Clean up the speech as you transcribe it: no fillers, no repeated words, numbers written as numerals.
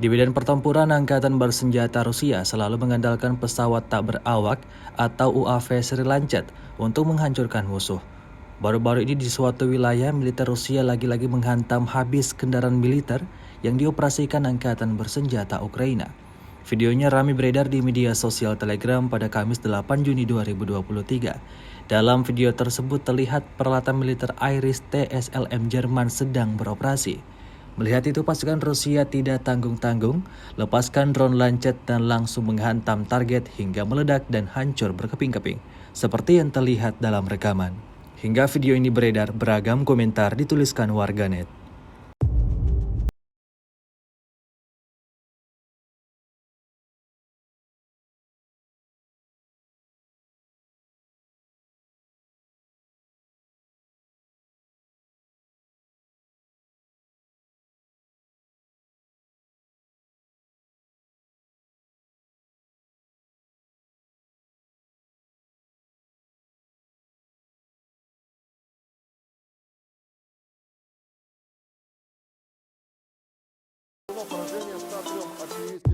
Di medan pertempuran, Angkatan Bersenjata Rusia selalu mengandalkan pesawat tak berawak atau UAV seri Lancet untuk menghancurkan musuh. Baru-baru ini di suatu wilayah militer Rusia lagi-lagi menghantam habis kendaraan militer yang dioperasikan Angkatan Bersenjata Ukraina. Videonya ramai beredar di media sosial Telegram pada Kamis 8 Juni 2023. Dalam video tersebut terlihat peralatan militer Iris TSLM Jerman sedang beroperasi. Melihat itu, pasukan Rusia tidak tanggung-tanggung, lepaskan drone Lancet dan langsung menghantam target hingga meledak dan hancur berkeping-keping, seperti yang terlihat dalam rekaman. Hingga video ini beredar, beragam komentar dituliskan warganet. Положение 103 активистов.